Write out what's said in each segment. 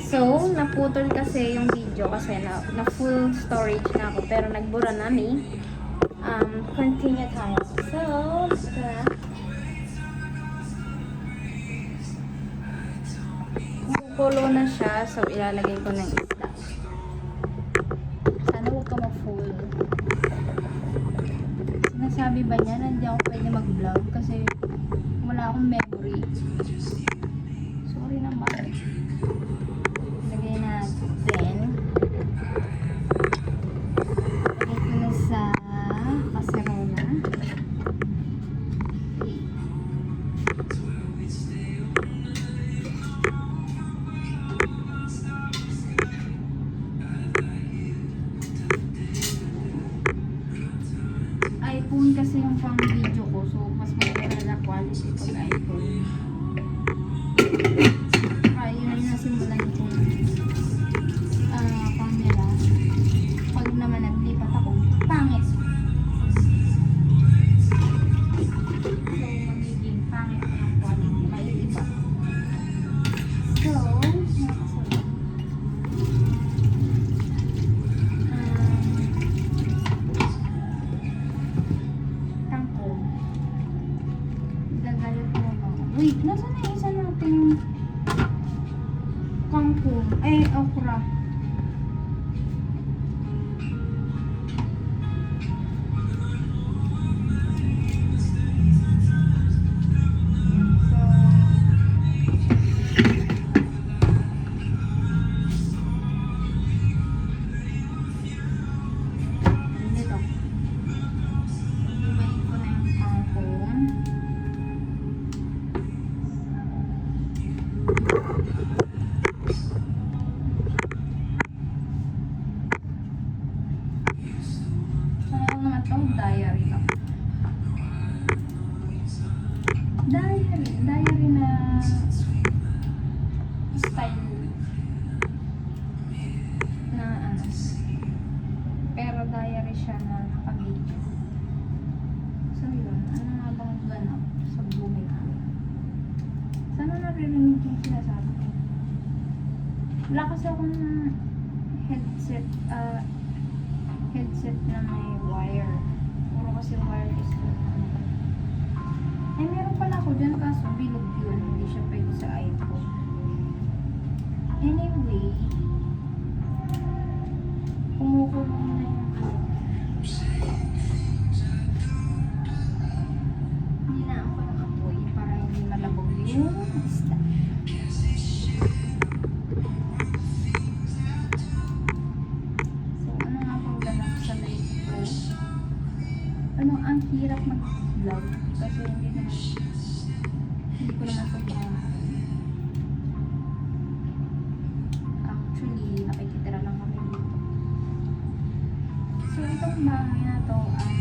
So, naputol kasi yung video kasi na full storage na ako pero nagbura na ni. Continue tayo. So, ito na. Kukulo na siya. So, ilalagay ko ng isda. Sana huwag ka ma-full. Sinasabi ba niya na hindi ako pwede mag-vlog kasi wala akong memory. Sorry naman. Lagay natin. Lagay ko na sa kaserola. iPhone kasi yung pang video ko, so mas maganda na quality pag iPhone. Kaya yun na nasimulan ko camera. Pag naman naglipat ako, pangit. So magiging pangit na yung quality, may iba. So wait, nasa na isa natin kangkong? Ay, okra. Diary lang. Diary na style na ano. Pero diary siya na naka-video. So yun, ano nga bang ganap sa buhay ko? Sana naririnig yung sinasabi ko. Wala kasi akong headset na may wire. Puro kasi wireless na. Eh, meron pala ako dyan kaso bilog yun. Hindi siya pwede sa iPhone. Anyway, kumukulong na yung hindi na ako nakapoy para hindi malabog yung isda. Ang hirap mag-vlog kasi hindi ko naman ito actually nakikitira lang kami dito. So itong bahay na to ay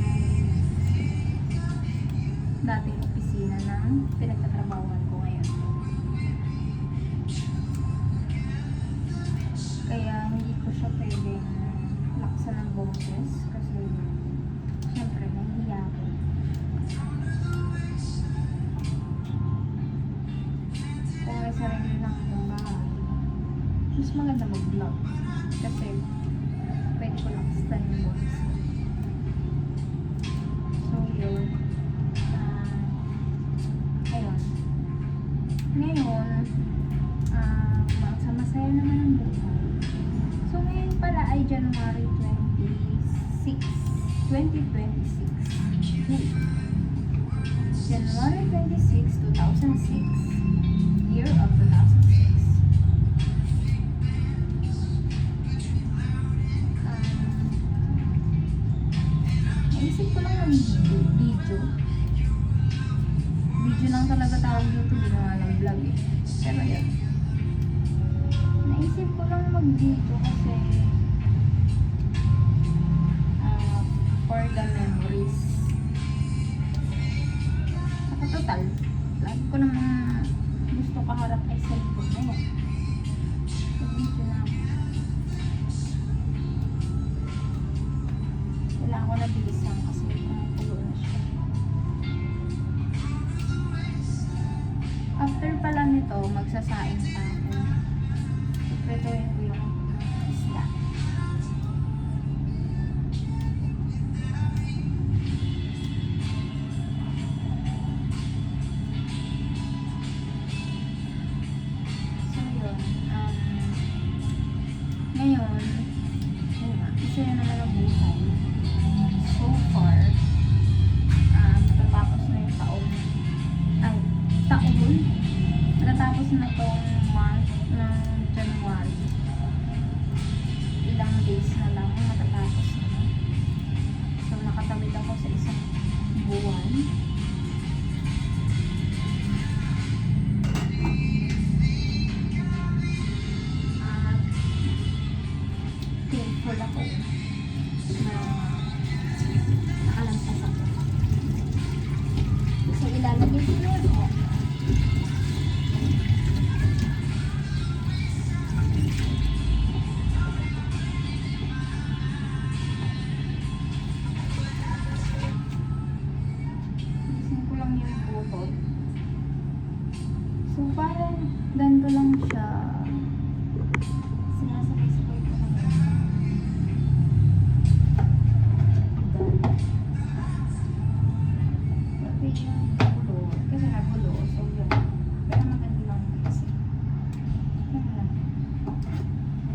dating opisina ng pinagtatrabahuan ko ngayon. Kaya hindi ko siya pwedeng laksan ng boses kasi siyempre nahihiya ako. Kung may sarili lang akong bahay, mas maganda mag-vlog kasi pwede ko laksan yung boses. So yun, ayun. Ngayon, masaya naman ang buhay. So ngayon pala ay January 26, 2026. January 26, 2006. Year of 2006. Naisip ko lang ng video. Video lang talaga tawag YouTube, hindi nga lang vlog eh. Pero yun. Naisip ko lang mag-video kasi for the memories. Saka total, lagi ko naman gusto kaharap ay cellphone na yan. So, video na ako. Kailangan ko na bilisan kasi kumukulo na siya. After pala nito, magsasaing pa ako. Prituhin ko yung isda. So yun, ngayon, yun nga, isa yun naman ang buhay. So far, matatapos na yung taon. Matatapos na tong month ng January. Ilang days na lang matatapos na. So, nakatawid ako sa isang buwan. At thankful ako na nakalampas ako. So, ilalagay ko yun. So, parang ganito lang siya. Sinasabay-sabay ko lang. Pati yung gulo. Kasi nagulo. So, yun. Pero maganda lang kasi. Yan lang.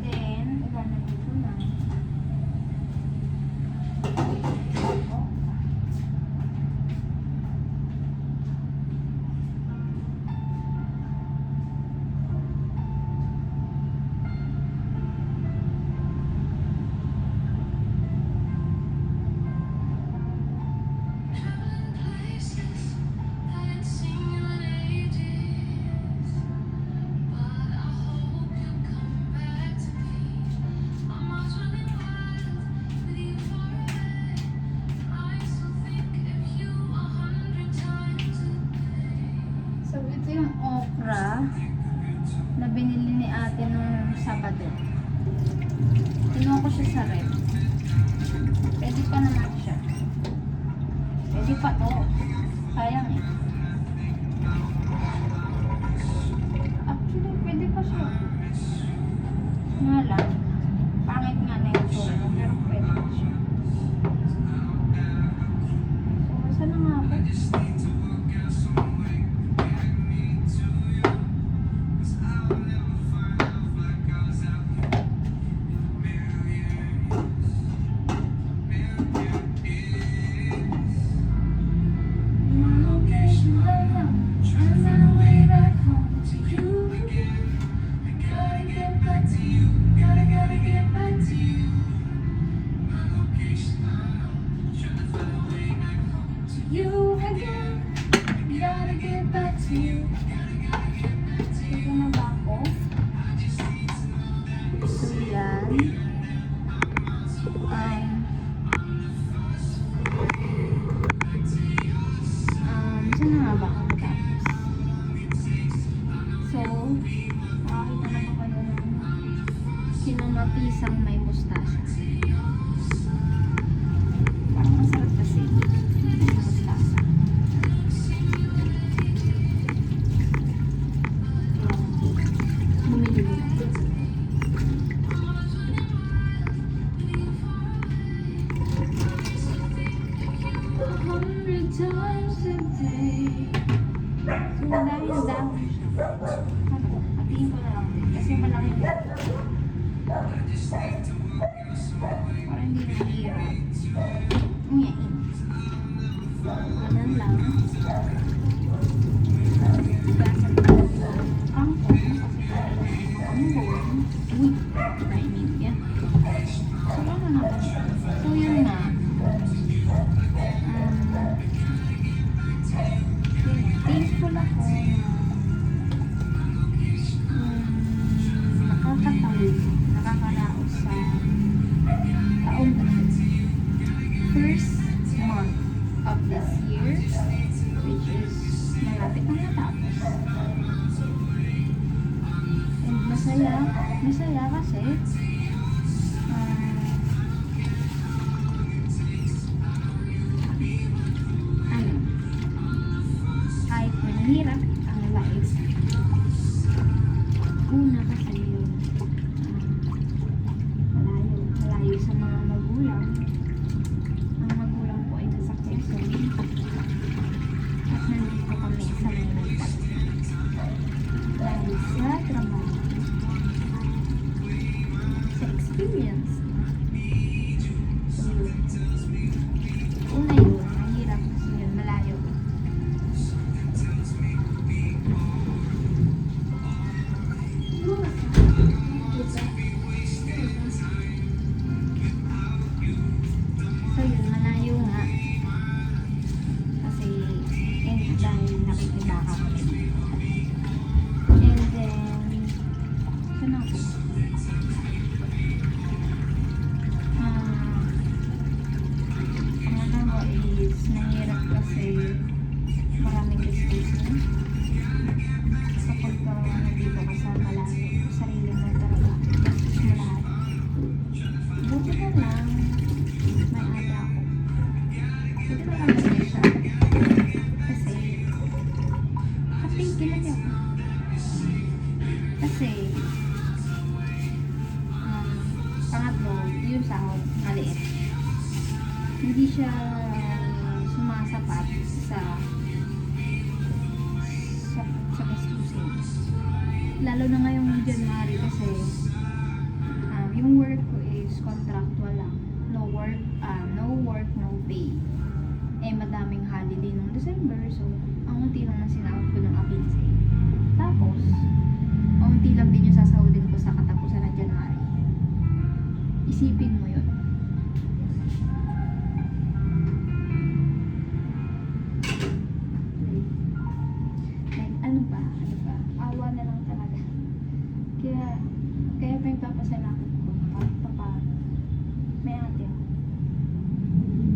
Then, ilalagay ko lang. So, ito yung okra na binili ni ate nung Sabado. Kinuha ko siya sa rep. Pwede pa naman siya. Pwede pa to. Sayang eh. Actually, pwede pa siya. Nga lang. Pangit nga na yung solo. Pero pwede pa siya. So, saan na nga ako? You again, gotta get back to you. Ito na ba ako? So yan. Saan na nga ba ako matapos? So, makakita na ba kayo ng kinumatisang may mustasya? Parang masarap kasi. Times a day. So, dahil dami siya. Hatiin ko na lang din. Kasi malaki ito. Parang hindi na hirap. Ngayon. Ganun lang. Gasan ko ang kong. Kasi ang bone. Uy, nainit yan. So, ano na ba? So, yun na. Thankful ako nakakatawid, nakakaraos sa taon na first month of this year, which is malapit na natapos. And masaya kasi hirap ang life. Una kasi Thank you lang ako. Kasi, pangatlo, yung sahod, maliit. Hindi siya sumasapat sa gastusin. Lalo na ngayong January kasi yung work ko is contractual lang. No work, no pay. Eh, madaming holiday nung December, so ang unti lang ang sinahod ko ng agency. Tapos, ang unti lang din yung sasahodin ko sa katapusan ng January. Isipin mo yun. Like, ano ba? Awa na lang talaga. Kaya pa yung papasalamat ko. Kahit pa paano. May ate ako.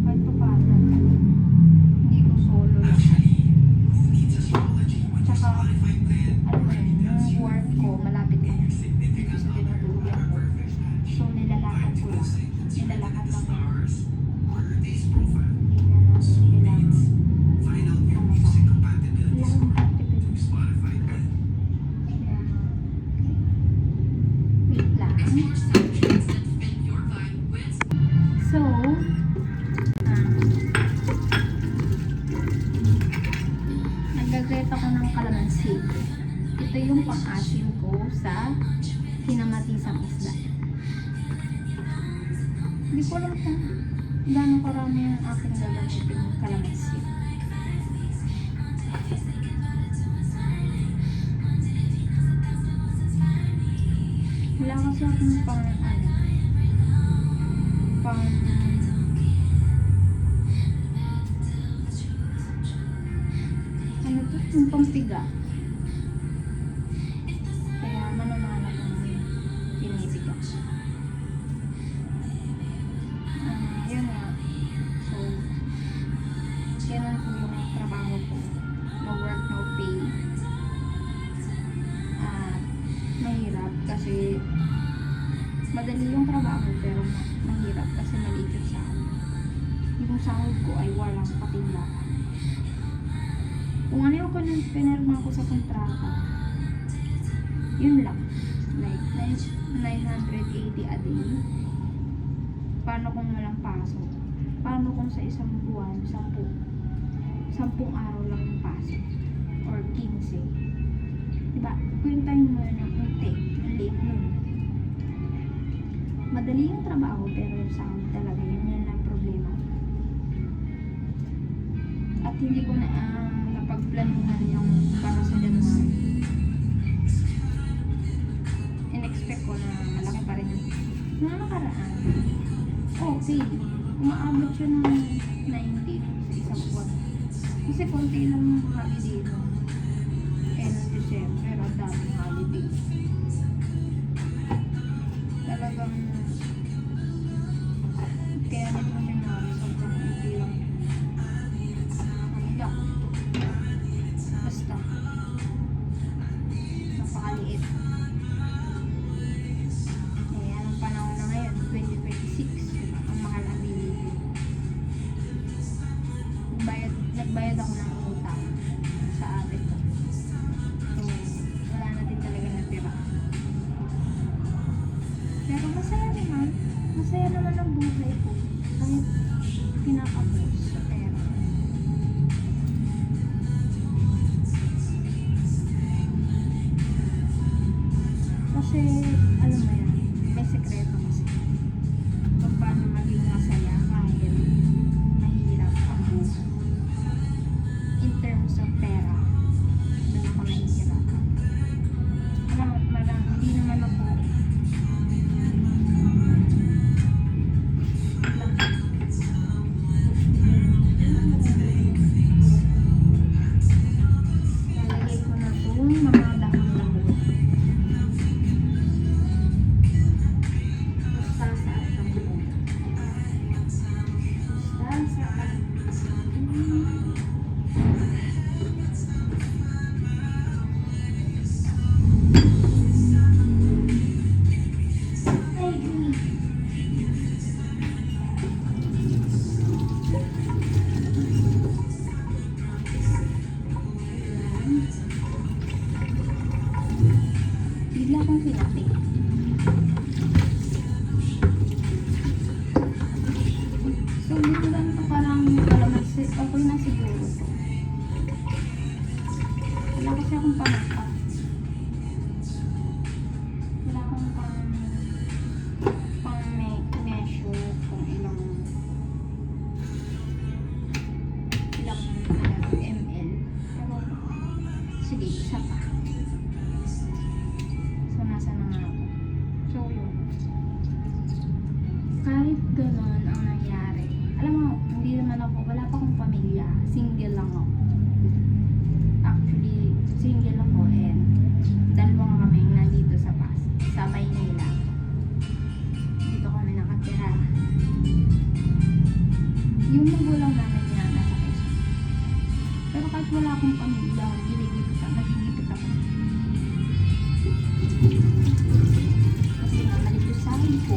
Kahit pa paano. Hindi ko solo lang. Tsaka, ano ba yun, yung work ko, malapit lang. Dito sa tinutuluyan ko. So, nilalakad ko lang. Nilalakad lang yan. Hindi na lang kailangan. Ano ba? Wait lang. So, nag-grate ako ng kalamansi. Ito yung pang-asim ko sa kinamatisang isda. Hindi ko alam kung gano'ng karami ang aking gagamitin ng kalamansi. Wala kasi akong pang ano to? Yung pampiga. Kaya manamana kong pinipiga. Yun nga. So, ganun po yung trabaho ko. No work, no pay. Mahirap kasi madali yung trabaho pero mahirap kasi maliit yung sahod. Yung sahod ko ay walang patindahan. Kung ano yung pinirma ko sa kontrata, yun lang. Like, 980 a day. Paano kung walang pasok? Paano kung sa isang buwan, 10 araw lang yung pasok? Or 15? Diba? Kwentahin mo yun ng unti. Ang late nun. Madali yung trabaho pero yung sahod talaga. Yun ang problema. At hindi ko na napagplanuhan yung para sa January. In-expect ko na malaki pa rin yung mga nakaraan. Okay. Umaabot siya ng 90 sa isang buwan. Kasi konti lang yung holiday dito. End of December, ang daming holiday. Talagang kaya nito January, sobrang hindi lang. Ano lang. Basta. Napakaliit. Eh, anong panahon na ngayon? 2026. Ang mahal ang bilihin. Nagbayad ako ng utang sa atin ko. So, wala natin talaga natira. Pero masaya naman. Masaya naman ang buhay ko. Kahit pinakapos sa pera. Kasi, alam mo yan, may sekreto kasi. Kung paano maging masaya kahit mahirap ang buhay. In terms of pera, doon ako nahihirapan. Hindi naman ako lalagay ko na itong mga dahon-dahon. kong sinabi. So, dito lang ito parang kalamansi. Okay na siguro to. Wala kasi akong pamata. Wala akong measure kung ilang ml. Pero, sige, isa pa. So, nasa na nga ako. So, yun. Kahit ganun ang nangyari, alam mo, hindi naman ako, wala pa akong pamilya. Single lang ako. Actually, single ako and dalawang kami nandito sa Maynila. Dito kami nakatira. Yung magulang namin na nasa Quezon. Pero kahit wala akong pamilya, nagigipit ako. Kasi nga, malit yung sahod ko.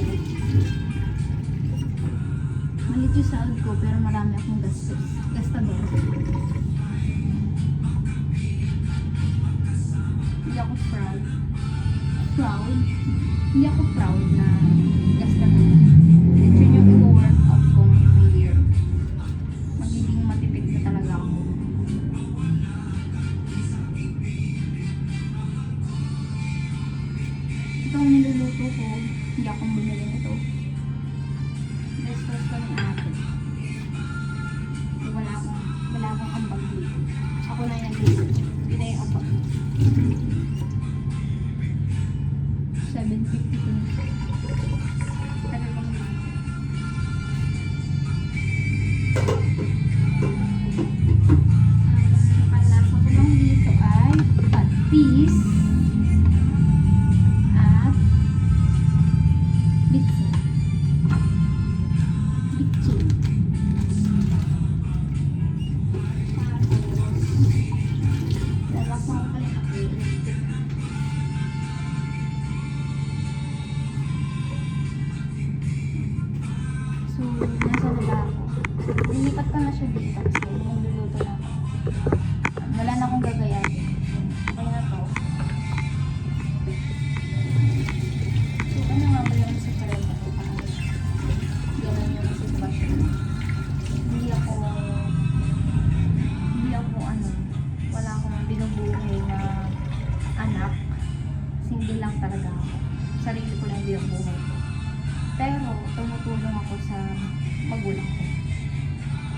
Malit yung sahod ko, pero marami akong gastador. Hindi ako proud. Hindi ako proud na gastador. Ito yung i-work out ko ngayong year. Magiging matipid na talaga ako. Ito ang niluluto ko. Hindi akong bumili nito. Gastos ko ni ate. Wala akong ambag dito. Ako na yung dito. Hindi na yung ambag. 750 ko nito. Tagal ko nito. Ang panlasa ko lang dito ay patis at bitsin. So, nasa na ba ako? Lilipat ko na siya dito kasi nagluluto na ako. Wala na akong gagayahin. Okay na to. So, ano nga ba yung secret ko? Ganun yung sitwasyon. Hindi ako wala akong binubuhay na anak. Single lang talaga ako. Sarili ko lang yung buhay ko. Pero, tumutulong ako sa magulang ko.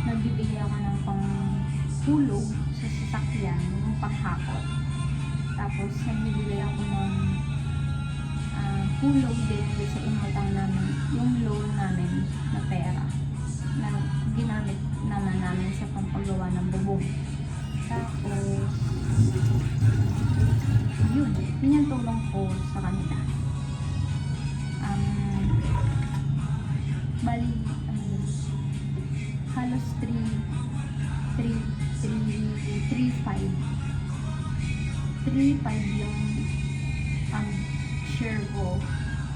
Nagbibigay ako ng panghulog sa sasakyan, yung panghakot. Tapos, nagbibigay ako ng hulog din sa inutang namin, yung loan namin na pera na ginamit naman namin sa pampagawa ng bubong. Tapos, yun yung tulong ko sa kanila. Bali, halos 3.5 yung share ko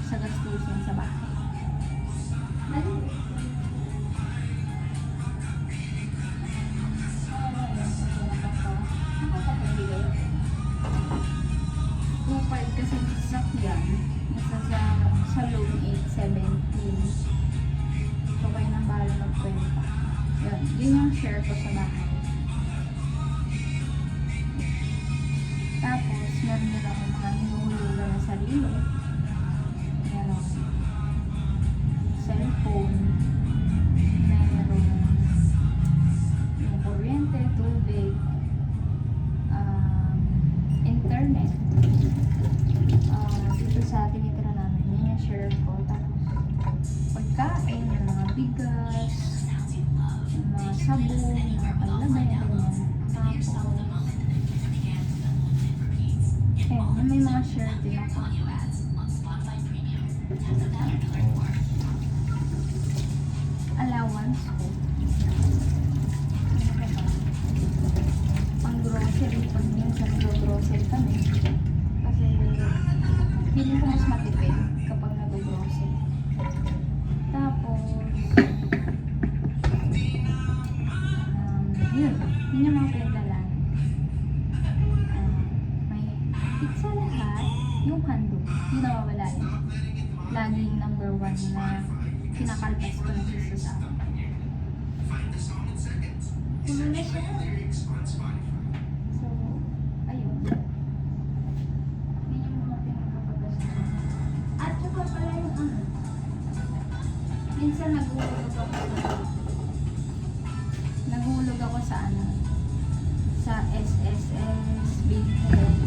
sa gastusin sa bahay. Bali, kasi sa sasakyan, nasa sa loan 817. So, kayo nang bahala magkwenta. Yun yung share ko sa bahay. Tapos, meron nila ako mga hinuhulugan na sarili. Meron cellphone. Meron yung kuryente, tubig, internet. Dito sa tinitira namin, yun yung share ko. Tapos, pagkain, yung mga bigas, yung mga sabon, yung mga panlabay, ganyan. Tapos, may mga share din ako. Allowance ko. Pang grocery, pag minsan nag-grocery kami. Kasi, feeling ko mas matipid kapag nag-grocery. Tapos, yun yung mga pinagdalan. May pizza lahat. yung handle, hindi nawawala yun. Laging number 1 na kinakalpas ko na siya sa akin. Puno na siya. So, ayun. Yun yung mga pinakapagas ko. At saka pala yung ano, minsan naghulog ako sa ano, sa SSS Big Head.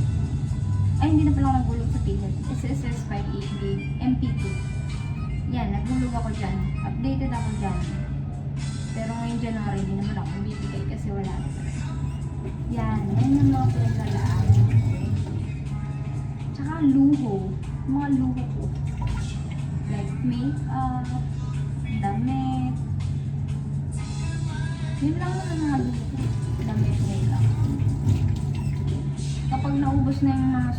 Ay, hindi na pala ako naghulog sa Big Head. SSS 588 MP2. Yan, naghulog ako dyan. Updated ako dyan. Pero ngayong January, hindi naman ako bibigay kasi wala na. Yan, yan yung mga pinaglalaan. Tsaka luho. Mga luho ko. Like makeup, damit. Yun lang naman mga luho ko. Damit, makeup. Kapag naubos na yung mga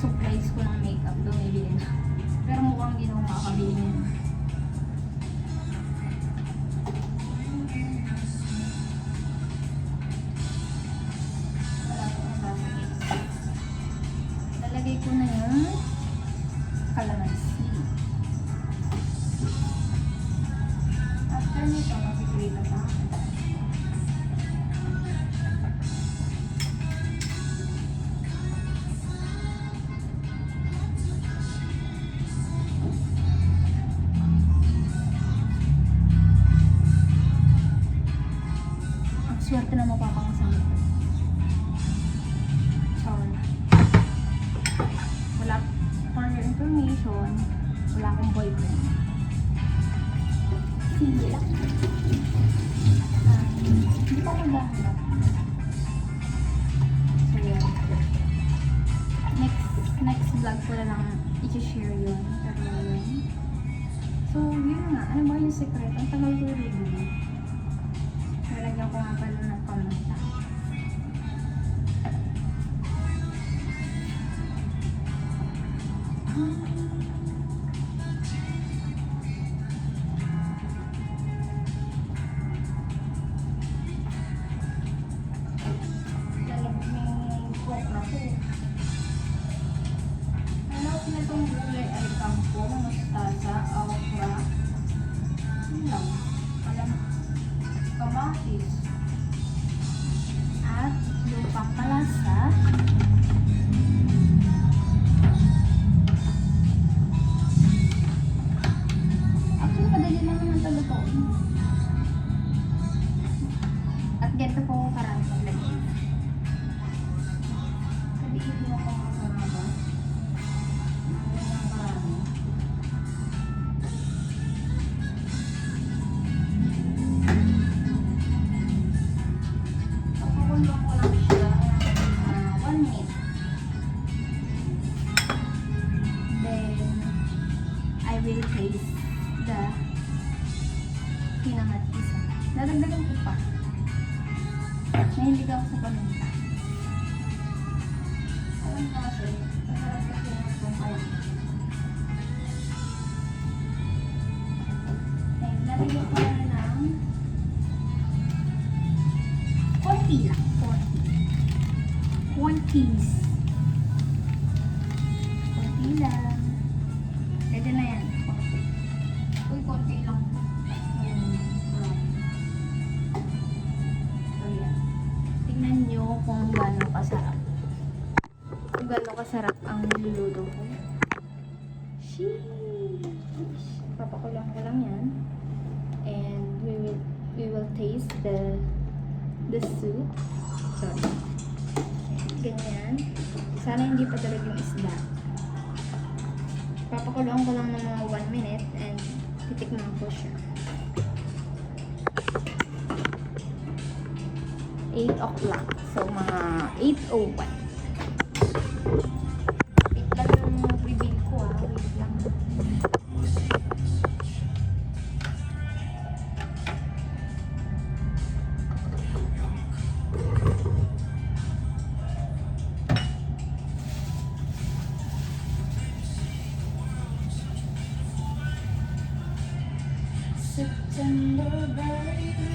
supplies ko ng makeup, bumibili na. Pero mukhang hindi na ako makakabili na yun. Lalagay ko na yung calamansi. After nito, magpiprito pa. Swerte na mapapangasama ko. Sorry. Wala, for your information, wala akong boyfriend. Sila. Hindi pa maghahanap. So, yun. Next vlog ko na lang i-share yun. Pero yun. So, yun nga. Ano ba yung secret? Ang tagal ko yung review. Nalagyan ko nga pala ng pamata. Lalabing coke na po. Hanap na itong gulay ay kangkong, mustasa, okra. Yun lang. Kamatis at lupang palasa actually madali lang naman talaga at ganito po karami maglagay sabihin mo kung ako nga ba marami. Papakulong ko lang siya 1 minute. Then, I will taste the pinangat isa. Dadagdagan ko pa. Nahilig ako sa paminta. Alam ko kasi, masarap kasi yung kumpaya. Then, nalagyan ko lang ng konti lang. Kontis. Konti lang. Pwede na yan. Konti. Uy, konti lang. So, yan. Tingnan nyo kung gaano kasarap. Kung gaano kasarap ang niluluto ko. Sheesh. Papakulang ko lang yan. And we will taste the soup. Sorry. Ganyan. Sana hindi pa dalag yung isda. Papakuloan ko lang ng mga 1 minute and titikman ko siya. 8 o'clock. So, mga 8:01. Wait lang yung reveal ko Wait lang. September baby.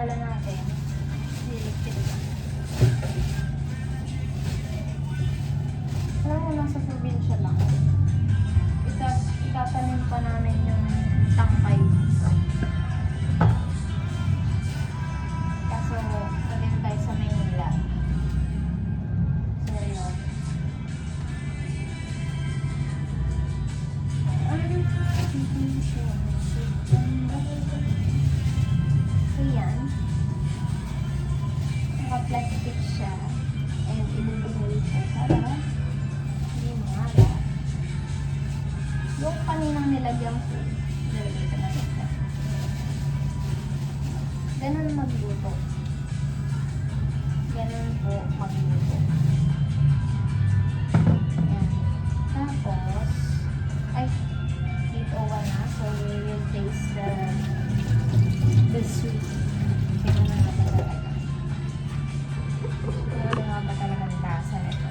Kala natin, silik-silik. Alam mo, nasa probinsya lang. Itatanim pa namin yung tangkay. Kaso, sabihin tayo sa Maynila. So, yun. Ayan. Naka-plastic siya. And ibubuhay siya para hindi mahala. Yung kaninang nilagyan ko, nilagay ko na ito. Ganun magluto. Ganun po magluto. Ayan. Tapos, ay, dito na. So, we will taste the sweet. Tignan na naman talaga. Tignan na nga ba talaga ang lasa nito.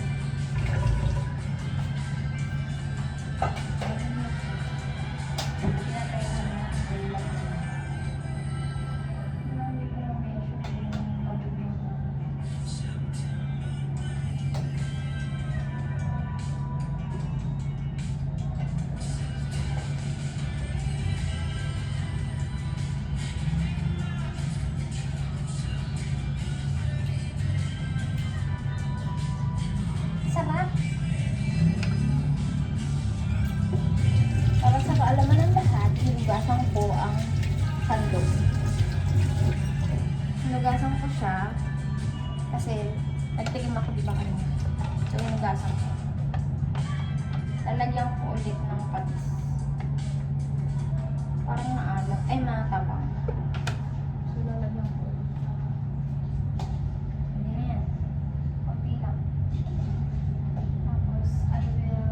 Sarap. Para sa kaalaman ng lahat, hinugasan ko ang sandok. Hinugasan ko siya kasi nagtigim ako diba kanina. So hinugasan ko. Lalagyan ko ulit ng patis. Parang maalat. Ay, matabang. So lalagyan ko ulit. Hindi na yan. Kunti lang. Tapos, I will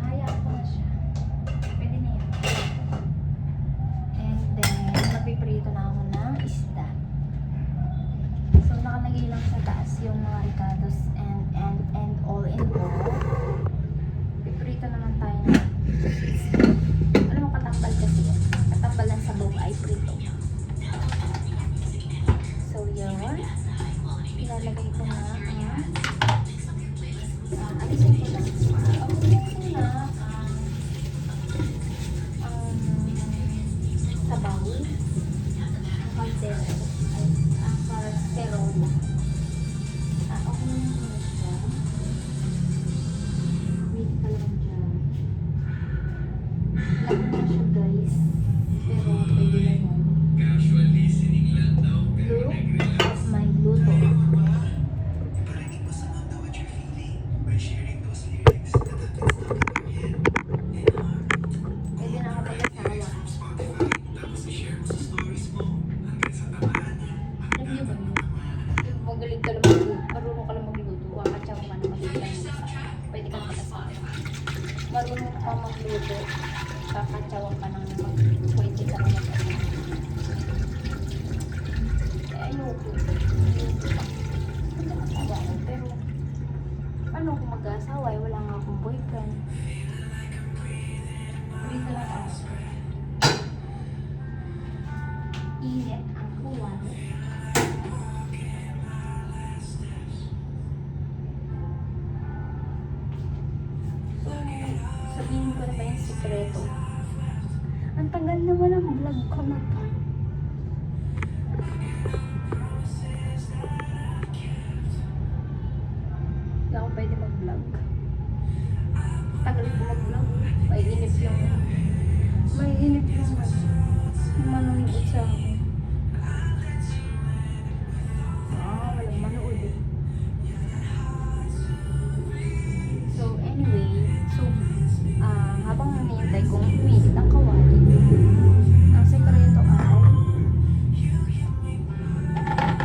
hayaan ko na siya. Pwede na yan. And then, magpiprito na ako ng isda. So, nakalagay lang sa taas yung mga ricados and all in all. Piprito naman tayo ng isda. Alam mo, katambal kasi yan. Katambal ng sabog ay prito. So, yun. Ilalagay ko na alisin ko na. Alisin na sabaw. Ang kaldero. Ang kasterol. Okay na naman siya. Wait ka lang dyan. Lagi na siya, guys. Pero pwede na yun. Look of my luto. Pwede na ako pag-asawa. Alam niyo ba yun? Magaling ka lang magluto. Marunong ka lang magluto. Wakatsaw ka na magluto. Pwede ka na pag-asawa. Marunong ka magluto. Kakatsaw ka na pwede ka na mag-asawa. Ayoko. Mag-asawa ako. Pero paano kung mag-asawa? Wala nga akong boyfriend. Dito lang ako. Init ang kuwan. So, sabihin ko na ba yung sikreto? Ang tagal naman ang vlog ko na to. Hindi ako pwede mag-vlog. Tagal ko mag-vlog. May inip yung manonood sa akin. Walang manood eh. So anyway, habang nanihintay kong umiinit ang kawali, ang sekreto ay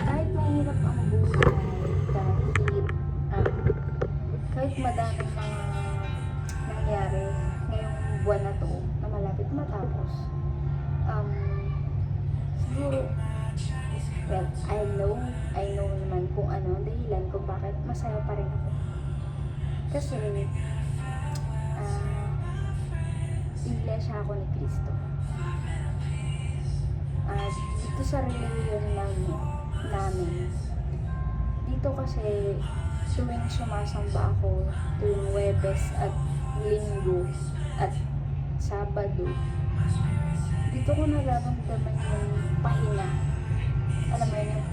kahit mahirap ang buhay, kahit madaming mga nangyari ngayong buwan na to na malapit matapos, siguro, well, I know naman kung ano ang dahilan kung bakit masaya pa rin ako. Kasi, iglesia ako ni Cristo. At dito sa religion namin, dito kasi tuwing sumasamba ako, tuwing Huwebes at Linggo at Sabado, dito ko nararamdaman yung pahinga. Alam mo yun, yung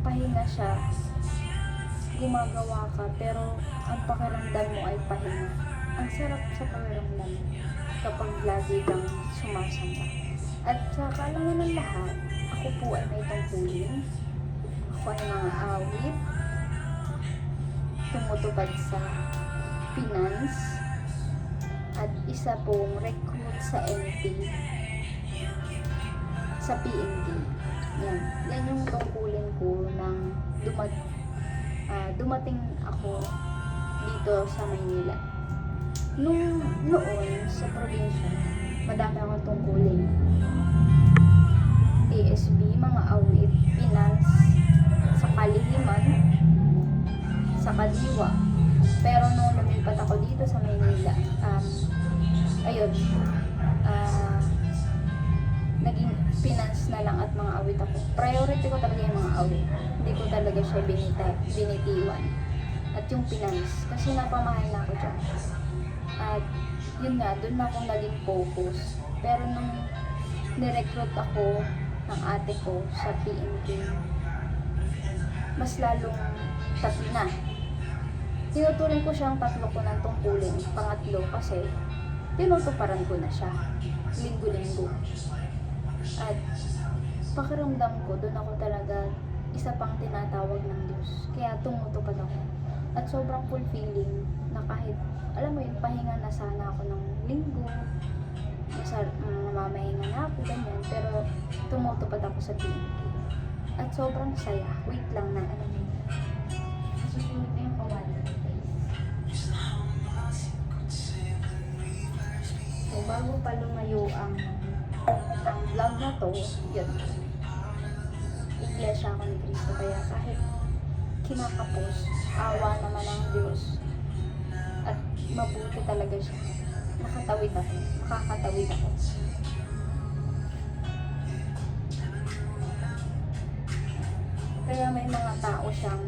pahinga siya, gumagawa ka pero ang pakiramdam mo ay pahinga. Ang sarap sa pakiramdam kapag lagi kang sumasamba. At sa kaalaman ng lahat, ako po ay may tungkulin. Ako ay mga awit, tumutupad sa finance, at isa pong recruit sa NP, sa PNP. Yan yung tungkulin ko nang dumating ako dito sa Maynila. Noon sa probinsya, madami akong tungkulin. TSB, mga awit, finance, sa kaliliman, sa kadiwa. Pero nung lumipat ako dito sa Maynila, naging finance na lang at mga awit ako. Priority ko talaga yung mga awit. Hindi ko talaga siya binitiwan. At yung finance, kasi napamahal na ako dyan. At yun nga, doon na akong naging focus. Pero nung nirecruit ako ng ate ko sa PNP, mas lalong tatlo na. Tinuturing ko siyang tatlo ko ng tungkulin. Pangatlo kasi tinutuparan ko na siya. Linggo-linggo. At pakiramdam ko, doon ako talaga isa pang tinatawag ng Diyos. Kaya tumutupad ako. At sobrang fulfilling na kahit, alam mo yun, pahinga na sana ako ng linggo. Mamahinga na ako, ganyan. Pero tumutupad ako sa PNP. At sobrang saya. Wait lang na, alam mo yun. Susunod na yung kawali. So, bago pa lumayo ang vlog na to, yun. Iglesia ako ni Cristo. Kaya kahit kinakapos, awa naman ang Diyos. At mabuti talaga siya. Makakatawid ako. Kaya may mga tao siyang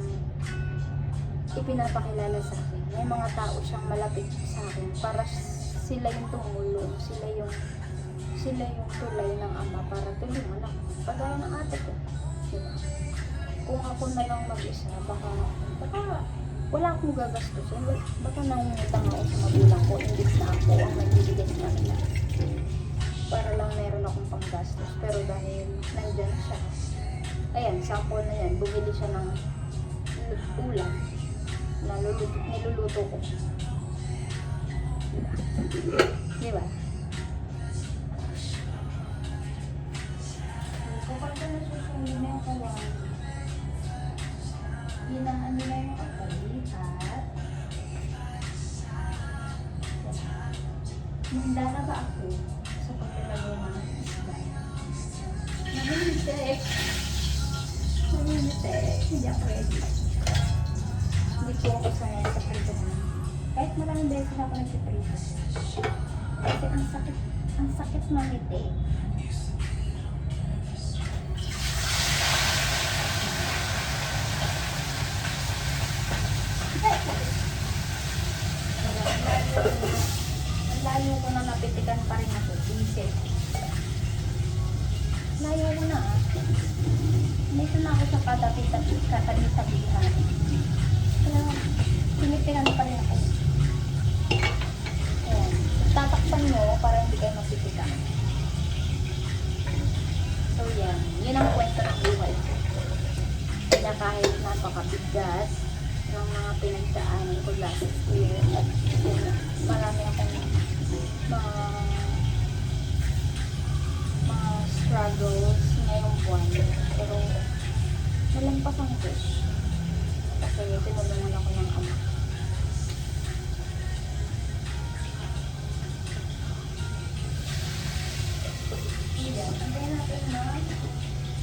ipinapakilala sa akin. May mga tao siyang malapit sa akin para sila yung tumulong, sila yung tulay ng Ama para tulungan ako. Pagaya ng ate ko. Diba? Kung ako na lang mag-isa, baka wala akong gagastusin. Baka nangungutang ako sa magulang ko, imbis na ako ang nagbibigay sa kanila. Para lang meron akong panggastos. Pero dahil nandyan siya, ayan, sample na yan, bumili siya ng ulam na niluluto ko. Diba? Kapag ka nasusunod na yung kawan, hinaan nila yung kapali at nandala ba ako sa paglalagay ng isda? Naminisek. Hindi ako ready. Hindi ko ako sanay sa prito. Kahit maraming beses na ako nagsiprito. Kasi ang sakit mamiti. Layo ko na napitikan pa rin ako. Isip. Layo ko na. Dito na ako sa katapit-tapihan. Kaya pinitikan pa rin ako. Ayan. Tatakpan mo para hindi kayo mapitikan. So yan. Yun ang kwento ng buhay ko. Kaya kahit napakabigat ng mga pinagdaanan ko last year at marami akong mga struggles ngayong buwan, pero nalampasan ko kasi tinulungan ako ng Ama. Antayin natin na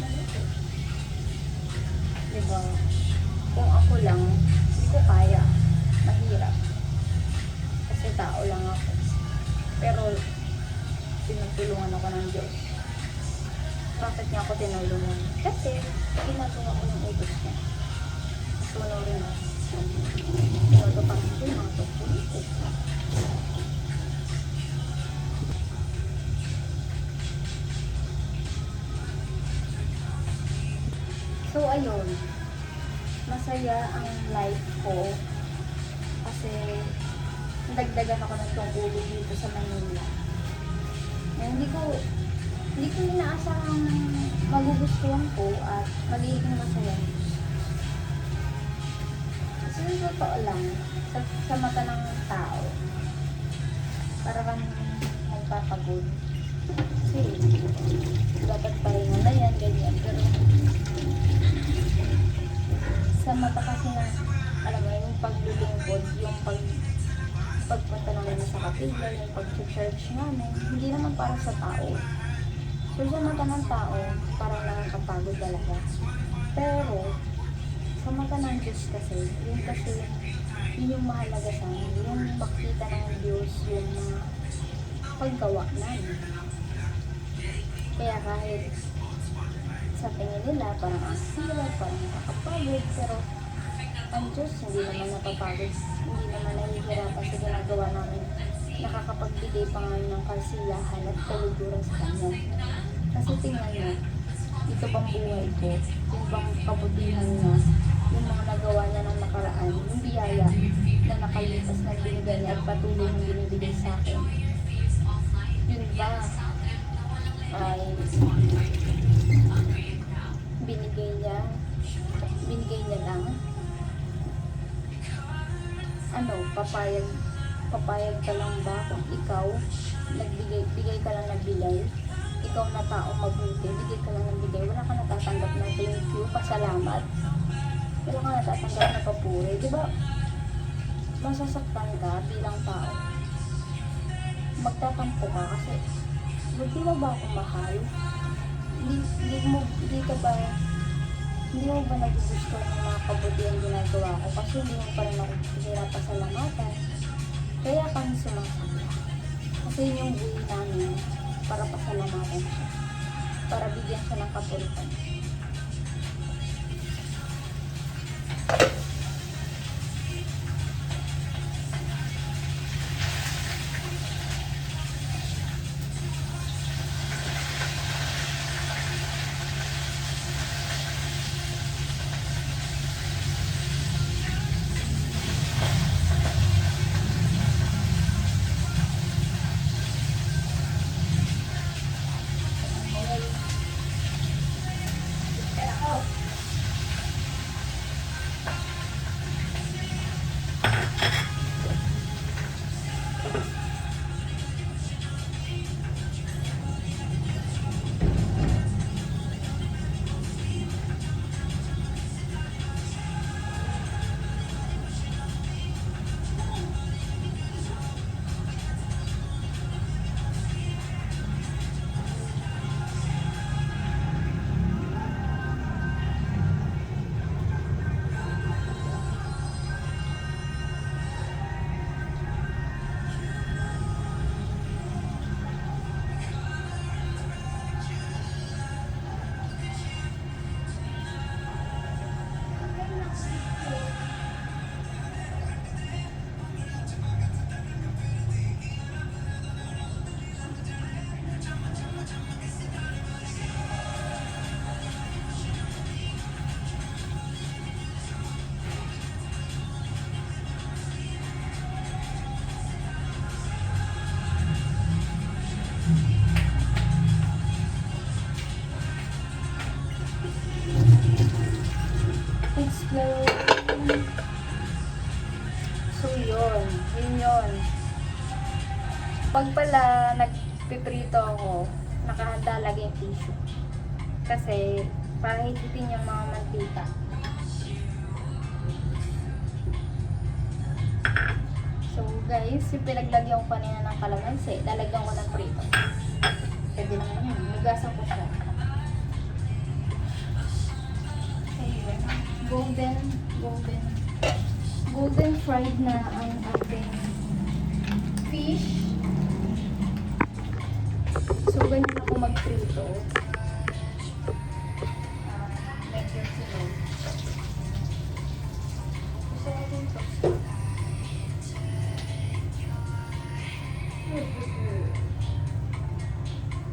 naluto. Diba? Kung ako lang, hindi ko kaya. Mahirap. Kasi tao lang ako. Pero, pinagtulungan ako ng Diyos. bakit niya ako tinulungan? Kasi, ginagawa ko yung utos niya. Sunurin mo. Ito pa rin yung mga utos. So, ayun. Masaya ang life ko. Kasi, dagdagan ako ng tungkulo dito sa Manila. Hindi ko inaasahang magugustuhan ko at magiging masaya. Kasi totoo lang, sa mata ng tao, para kang magpapagod. Kasi, dapat pahinga na yan, ganyan. Pero, sa mata kasi na, alam mo, yung paglilingkod, yung pagpunta namin sa kapila, yung pag-church namin, hindi naman para sa tao. So, sa mata ng tao, parang nakakapagod talaga. Pero, sa mata ng Diyos kasi, yun yung mahalaga sa amin, yung makita ng Diyos, yung mga paggawa namin. Kaya kahit sa tingin nila, parang ang hirap, parang nakakapagod, pero ang Diyos hindi naman napapagod, hindi naman nahihirapan sa ginagawa namin. Nakakapagbigay pa nga ng kasiyahan at kaluguran sa Kanya. Kasi tingnan nyo, ito pang buhay ko, yung bang kabutihan niya, yung mga nagawa niya ng nakaraan, yung biyaya na nakalipas na binigay niya at patuloy na binibigay sa akin. Yun ba ay binigay niya lang? Ano, papayag ka lang ba kung ikaw bigay ka lang ng bigay? Ikaw na taong mabuti, bigay ka lang ng bigay, wala ka natatanggap na thank you, pasalamat, wala ka natatanggap na papuri, di ba? Masasaktan ka bilang tao, magtatampo ka kasi hindi mo ba ako mahal? Hindi mo ba nagugusto ng mga kabutihan ginagawa ko kasi hindi mo pa rin ako pinapasalamatan? Kaya kami sumasakla. Kasi yun yung buhay namin para pasalamatan siya. Para bigyan siya ng kapuritan. So yun. Pag pala nagpiprito ako, nakahanda lagi yung tissue. Kasi para hititin yung mga mantika. So guys, yung pinaglagyan ko kanina ng kalamansi, lalagyan ko ng prito. Pwede naman yun. Nugasan ko siya. Ayun. Golden fried na ang ating fish. So, ganyan ako magprito.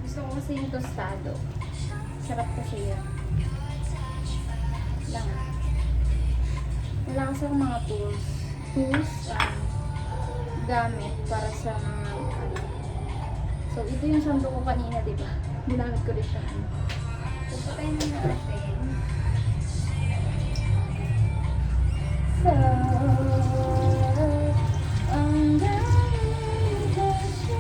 Gusto ko kasi yung tostado. Sarap kasi yun. Lang. Wala kasi akong mga tools. Gamit para sa mga ano. So, ito yung sando ko kanina, di ba? Ginamit ko rin siya. So, patayin na natin. So, ang daming kasi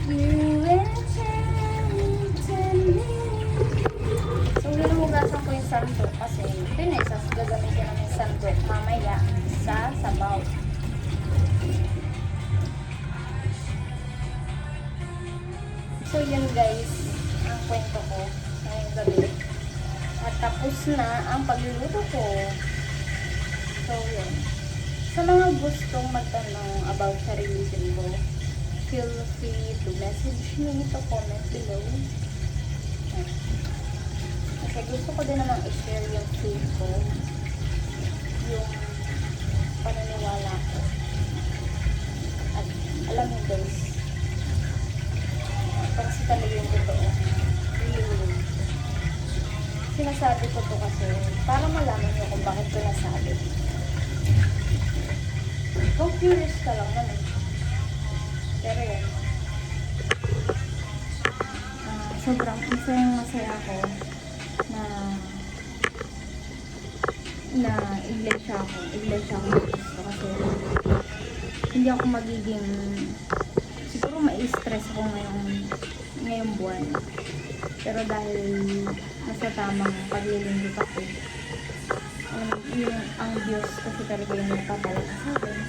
you intend me. So, hinuhugasan ko yung sandok kasi ito na isa gagamitin namin yung sandok mamaya sa sabaw. So, yun guys, ang kwento ko ngayong gabi. At tapos na ang pagluluto ko. So, yun. Sa mga gustong magtanong about sa religion ko, feel free to message me to comment below. Kasi gusto ko din namang i-share yung faith ko, yung paniniwala ko. At alam mo guys, kasi talaga yung totoo. Really. Sinasabi ko to kasi para malaman nyo kung bakit ko nasabi. Kung curious ka lang naman. Pero yun. Sobrang masaya ako na iglesia ako ng Cristo kasi hindi ako magiging siguro mai-stress ako ngayong buwan. Pero dahil nasa tamang paglilingkod ako, ang Diyos kasi talaga yung nagpapalala sa akin.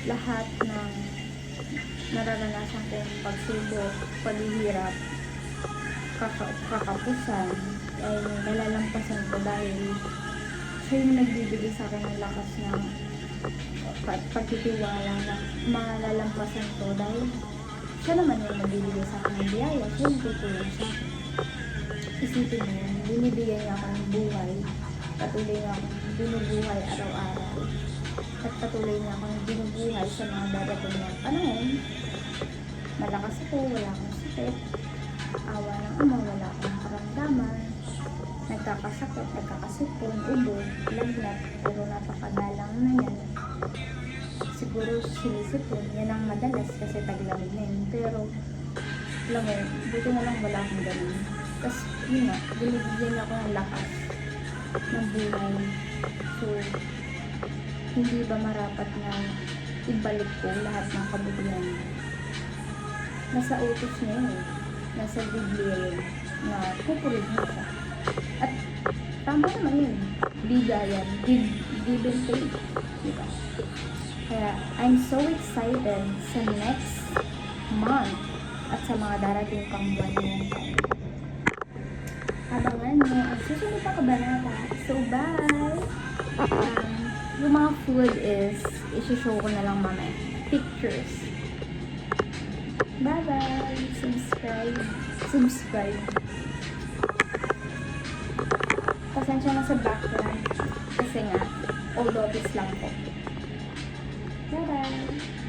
Lahat ng nararanasan kong pagsubok, paghihirap, kakapusan, ay nalalampasan ko dahil siya yung nagbibigay sa akin ng lakas ng pagtitiwala na malalampasan ko dahil siya naman yung nagbibigay sa akin ng biyaya, siya yung tutulong sa akin. Isipin mo, binibigay niya ako ng buhay, patuloy niya ako binubuhay araw-araw, at patuloy niya ako binubuhay sa mga darating na panahon. Malakas ako, wala akong sakit, awa ng ama, wala akong karamdaman, nagkakasakit, nagkakasipon, ubo, lagnat, pero napakadalang na yan. Siguro sinisipon, yan ang madalas kasi taglamig na yun. Pero, alam mo, buti na lang wala akong ganun. Tapos, yun nga, binibigyan ako ng lakas ng buhay. So, hindi ba marapat na ibalik ko lahat ng kabutihan? Nasa utos niya yun, nasa Biblia yun, na pupulid mo siya. At tama naman yun, bigayan, give and take, diba? Kaya, I'm so excited sa next month at sa mga darating pang buwan ngayon. Abangan nyo ang susunod na kabanata. So, bye! Yung mga food is, isi-show ko na lang mamaya. Pictures. Bye-bye! Subscribe. Pasensya na sa background. Kasi nga, old office lang po. Bye-bye!